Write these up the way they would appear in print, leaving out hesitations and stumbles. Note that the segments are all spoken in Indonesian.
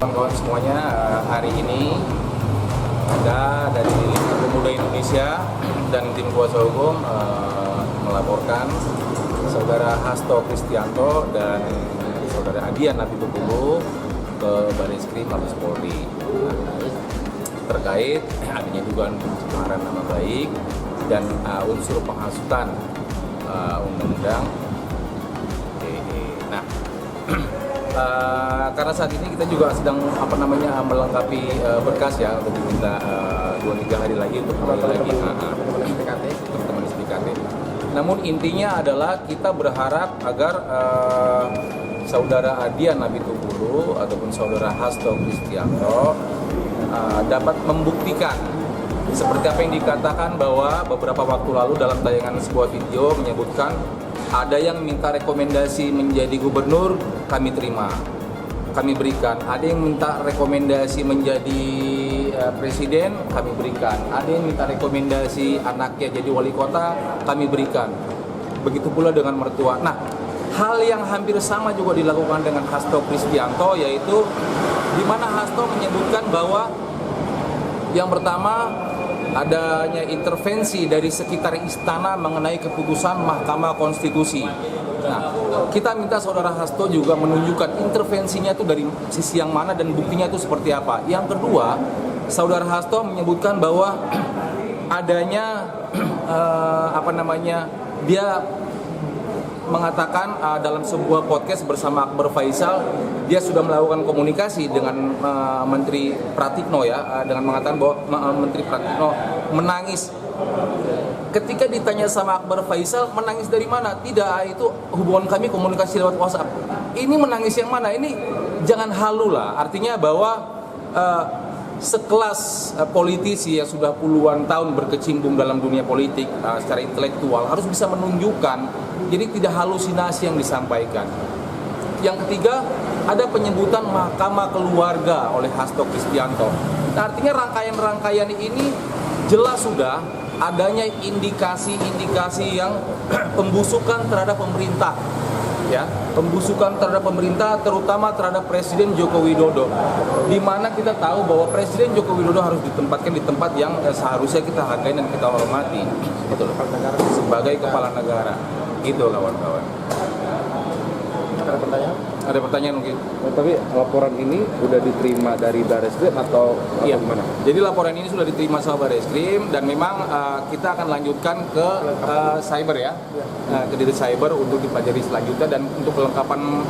Kawan-kawan semuanya, hari ini ada dari Lingkar Pemuda Indonesia dan tim kuasa hukum melaporkan saudara Hasto Kristianto dan saudara Adian Apitupulu ke Barreskrim Mabes Polri terkait adanya dugaan pencemaran nama baik dan unsur penghasutan undang-undang ITE. Nah, karena saat ini kita juga sedang melengkapi berkas ya untuk diminta 2-3 hari lagi untuk kembali lagi teman-teman SPKT. Namun intinya adalah kita berharap agar saudara Adian Apitupulu ataupun saudara Hasto Kristianto dapat membuktikan seperti apa yang dikatakan bahwa beberapa waktu lalu dalam tayangan sebuah video menyebutkan ada yang minta rekomendasi menjadi gubernur, kami terima, kami berikan. Ada yang minta rekomendasi menjadi presiden, kami berikan. Ada yang minta rekomendasi anaknya jadi wali kota, kami berikan. Begitu pula dengan mertua. Nah, hal yang hampir sama juga dilakukan dengan Hasto Kristianto, yaitu di mana Hasto menyebutkan bahwa yang pertama adanya intervensi dari sekitar istana mengenai keputusan Mahkamah Konstitusi. Nah, kita minta saudara Hasto juga menunjukkan intervensinya itu dari sisi yang mana dan buktinya itu seperti apa. Yang kedua, saudara Hasto menyebutkan bahwa adanya dia mengatakan dalam sebuah podcast bersama Akbar Faisal, dia sudah melakukan komunikasi dengan Menteri Pratikno ya, dengan mengatakan bahwa Menteri Pratikno menangis. Ketika ditanya sama Akbar Faisal, menangis dari mana? Tidak, itu hubungan kami komunikasi lewat WhatsApp. Ini menangis yang mana? Ini jangan halu lah. Artinya bahwa sekelas politisi yang sudah puluhan tahun berkecimpung dalam dunia politik secara intelektual harus bisa menunjukkan, jadi tidak halusinasi yang disampaikan. Yang ketiga, ada penyebutan Mahkamah Keluarga oleh Hasto Kristianto. Nah, artinya rangkaian-rangkaian ini jelas sudah adanya indikasi-indikasi yang pembusukan terhadap pemerintah. Ya, pembusukan terhadap pemerintah terutama terhadap Presiden Joko Widodo, di mana kita tahu bahwa Presiden Joko Widodo harus ditempatkan di tempat yang seharusnya kita hargai dan kita hormati, gitu loh, sebagai kepala negara, gitu kawan-kawan. Ada pertanyaan? Ada pertanyaan mungkin? Tapi laporan ini sudah diterima dari Barreskrim atau gimana? Jadi laporan ini sudah diterima sama Barreskrim dan memang kita akan lanjutkan ke cyber ya, ke Dirut Cyber untuk dipelajari selanjutnya, dan untuk kelengkapan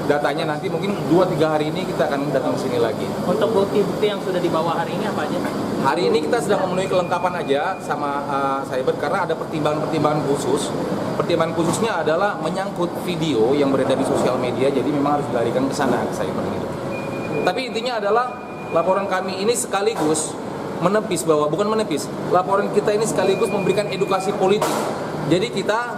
datanya nanti mungkin 2-3 hari ini kita akan datang ke sini lagi. Untuk bukti-bukti yang sudah dibawa hari ini apa aja? Hari ini kita sedang memenuhi kelengkapan aja sama cyber karena ada pertimbangan-pertimbangan khusus. Pertimbangan khususnya adalah menyangkut video yang beredar di sosial media, jadi memang harus dilarikan ke sana, ke cyber gitu. Tapi intinya adalah laporan kami ini sekaligus menepis bahwa, bukan menepis, laporan kita ini sekaligus memberikan edukasi politik. Jadi kita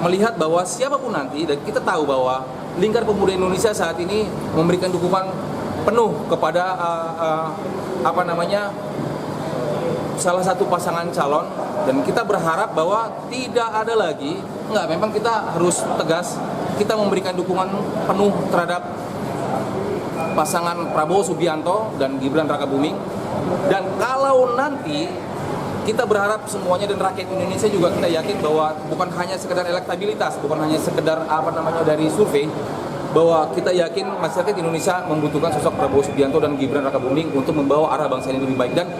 melihat bahwa siapapun nanti, dan kita tahu bahwa Lingkar Pemuda Indonesia saat ini memberikan dukungan penuh kepada salah satu pasangan calon, dan kita berharap bahwa tidak ada lagi, memang kita harus tegas, kita memberikan dukungan penuh terhadap pasangan Prabowo Subianto dan Gibran Rakabuming. Dan kalau nanti kita berharap semuanya dan rakyat Indonesia juga kita yakin bahwa bukan hanya sekedar elektabilitas, bukan hanya sekedar dari survei, bahwa kita yakin masyarakat Indonesia membutuhkan sosok Prabowo Subianto dan Gibran Rakabuming untuk membawa arah bangsa ini lebih baik. Dan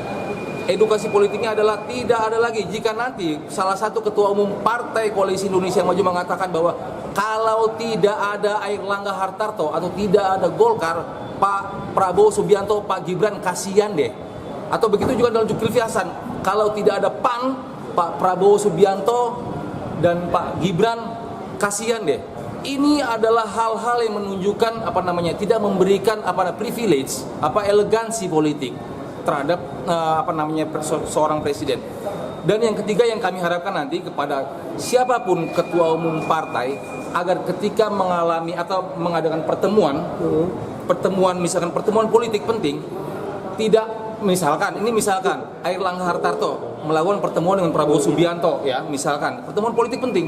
edukasi politiknya adalah tidak ada lagi jika nanti salah satu ketua umum Partai Koalisi Indonesia Maju mengatakan bahwa kalau tidak ada Airlangga Hartarto atau tidak ada Golkar, Pak Prabowo Subianto, Pak Gibran kasihan deh. Atau begitu juga dalam Zulkifli Hasan, kalau tidak ada PAN, Pak Prabowo Subianto dan Pak Gibran kasihan deh. Ini adalah hal-hal yang menunjukkan tidak memberikan privilege, elegansi politik terhadap seorang presiden. Dan yang ketiga yang kami harapkan nanti kepada siapapun ketua umum partai, agar ketika mengalami atau mengadakan pertemuan politik penting, tidak misalkan Airlangga Hartarto melakukan pertemuan dengan Prabowo Subianto ya, misalkan pertemuan politik penting,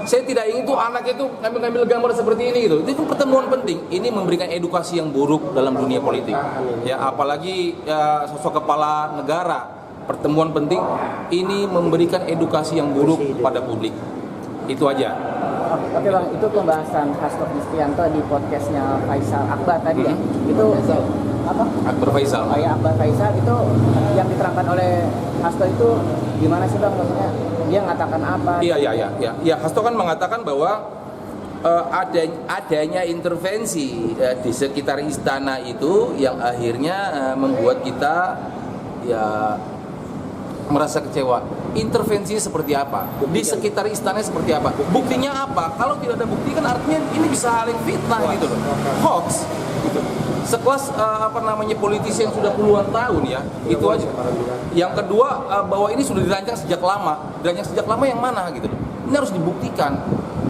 Saya tidak ingin tuh anak itu ngambil gambar seperti ini gitu. Itu pertemuan penting. Ini memberikan edukasi yang buruk dalam dunia politik. Ya, apalagi ya, sosok kepala negara. Pertemuan penting ini memberikan edukasi yang buruk pada publik. Itu aja. Oke Bang, itu pembahasan Hasto Kristianto di podcastnya Faisal Akbar tadi ya. Itu apa? Akbar Faisal. Oh ya, Akbar Faisal itu yang diterangkan oleh Hasto itu gimana sih Bang? Maksudnya dia mengatakan apa? Iya, Hasto kan mengatakan bahwa adanya intervensi di sekitar istana itu yang akhirnya membuat kita ya merasa kecewa. Intervensi seperti apa? Di sekitar istana seperti apa? Buktinya apa? Kalau tidak ada bukti kan artinya ini bisa saling fitnah gitu loh. Hoax gitu. Sekelas politisi yang sudah puluhan tahun ya, itu aja. Yang kedua bahwa ini sudah dirancang sejak lama. Dirancang sejak lama yang mana gitu loh. Ini harus dibuktikan.